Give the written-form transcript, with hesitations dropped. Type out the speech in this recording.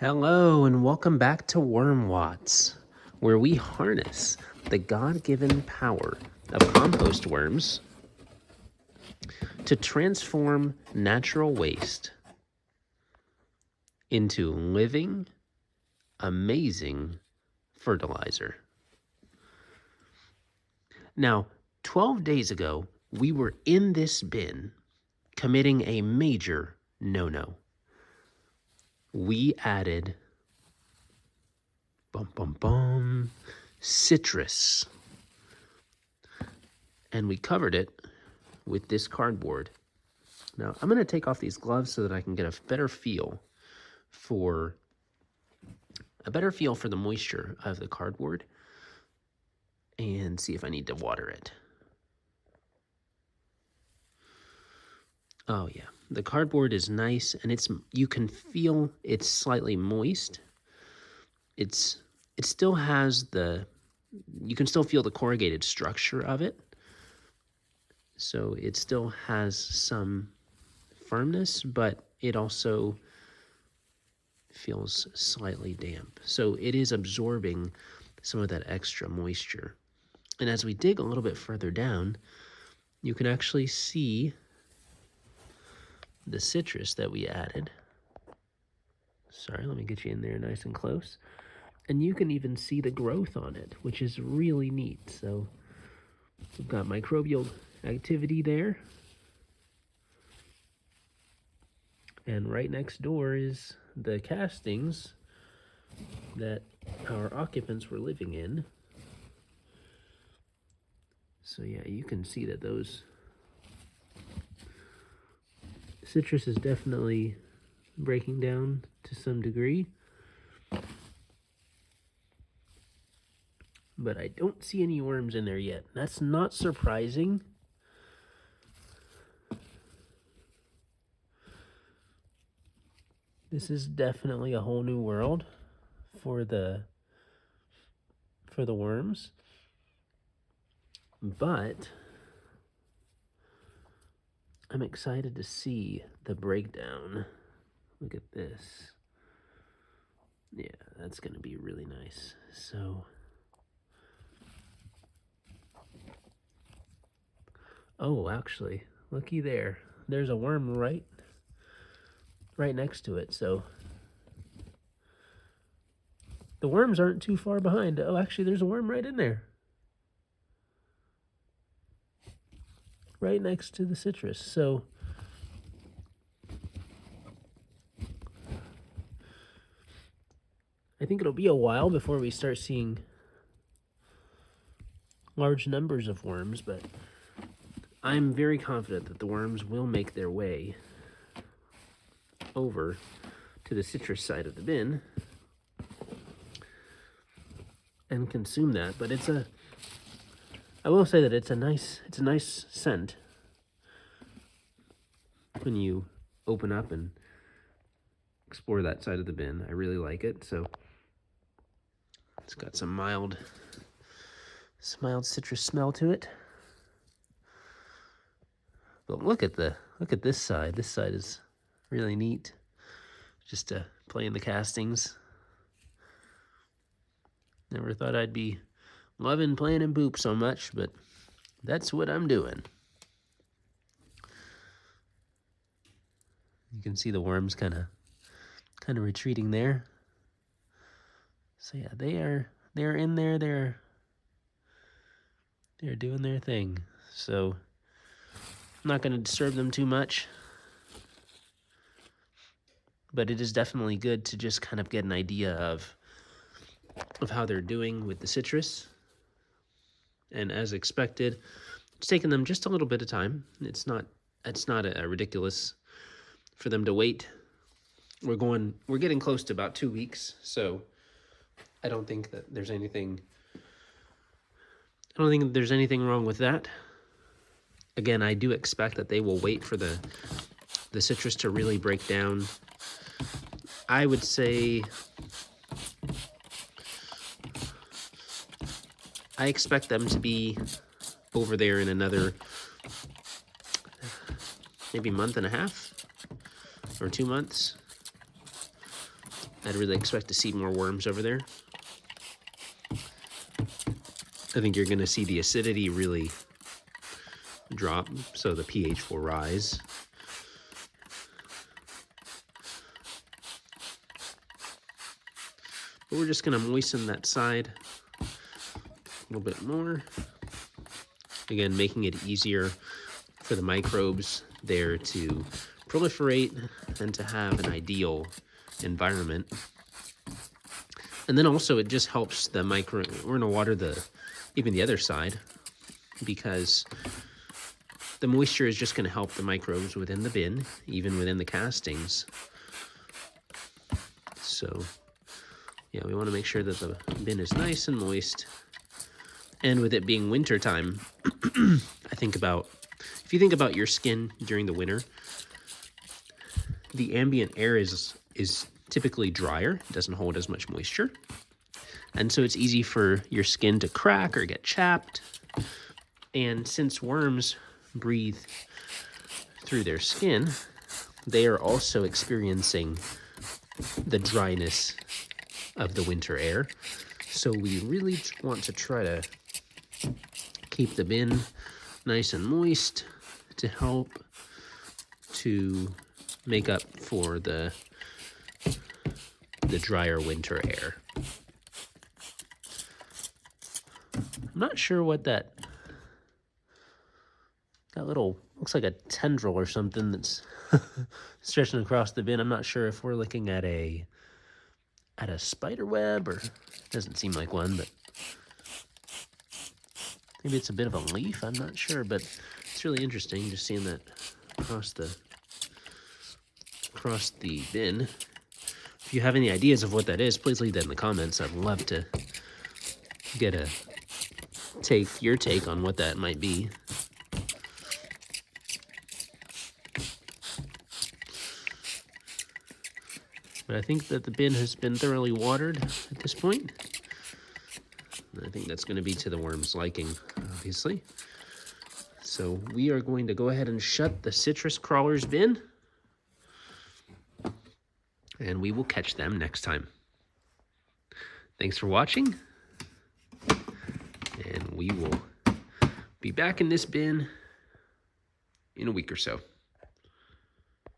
Hello and welcome back to Worm Watts, where we harness the God-given power of compost worms to transform natural waste into living, amazing fertilizer. Now, 12 days ago, we were in this bin committing a major no-no. We added citrus. And we covered it with this cardboard. Now, I'm going to take off these gloves so that I can get a better feel for the moisture of the cardboard and see if I need to water it. Oh yeah, the cardboard is nice and you can feel it's slightly moist. It still has you can still feel the corrugated structure of it. So it still has some firmness, but it also feels slightly damp. So it is absorbing some of that extra moisture. And as we dig a little bit further down, you can actually see the citrus that we added. Sorry, let me get you in there nice and close. And you can even see the growth on it, which is really neat. So we've got microbial activity there. And right next door is the castings that our occupants were living in. So yeah, you can see that those citrus is definitely breaking down to some degree. But I don't see any worms in there yet. That's not surprising. This is definitely a whole new world for the worms. But I'm excited to see the breakdown. Look at this. Yeah, that's going to be really nice. So, oh, actually, looky there. There's a worm right next to it. So the worms aren't too far behind. Oh, actually, there's a worm right in there. Right next to the citrus. So I think it'll be a while before we start seeing large numbers of worms, but I'm very confident that the worms will make their way over to the citrus side of the bin and consume that. But I will say that it's a nice scent when you open up and explore that side of the bin. I really like it. So it's got some mild citrus smell to it. But look at this side. This side is really neat. Just playing the castings. Never thought I'd be loving playing in poop so much, but that's what I'm doing. You can see the worms kind of retreating there. So yeah, they're in there. They're doing their thing. So I'm not going to disturb them too much. But it is definitely good to just kind of get an idea of how they're doing with the citrus. And as expected, it's taken them just a little bit of time. It's not a ridiculous for them to wait. We're getting close to about 2 weeks, so I don't think that there's anything wrong with that. Again, I do expect that they will wait for the citrus to really break down. I would say I expect them to be over there in another maybe month and a half or 2 months. I'd really expect to see more worms over there. I think you're going to see the acidity really drop, so the pH will rise. But we're just going to moisten that side a little bit more. Again, making it easier for the microbes there to proliferate and to have an ideal environment. And then also it just helps the we're going to water even the other side, because the moisture is just going to help the microbes within the bin, even within the castings. So yeah, we want to make sure that the bin is nice and moist. And with it being winter time, if you think about your skin during the winter, the ambient air is typically drier. It doesn't hold as much moisture. And so it's easy for your skin to crack or get chapped. And since worms breathe through their skin, they are also experiencing the dryness of the winter air. So we really want to try to keep the bin nice and moist to help to make up for the drier winter air. I'm not sure what that little, looks like a tendril or something that's stretching across the bin. I'm not sure if we're looking at a spider web, or it doesn't seem like one, but maybe it's a bit of a leaf. I'm not sure, but it's really interesting just seeing that across the bin. If you have any ideas of what that is, please leave that in the comments. I'd love to get your take on what that might be. But I think that the bin has been thoroughly watered at this point. And I think that's going to be to the worms' liking, obviously. So we are going to go ahead and shut the citrus crawlers bin, and we will catch them next time. Thanks for watching, and we will be back in this bin in a week or so.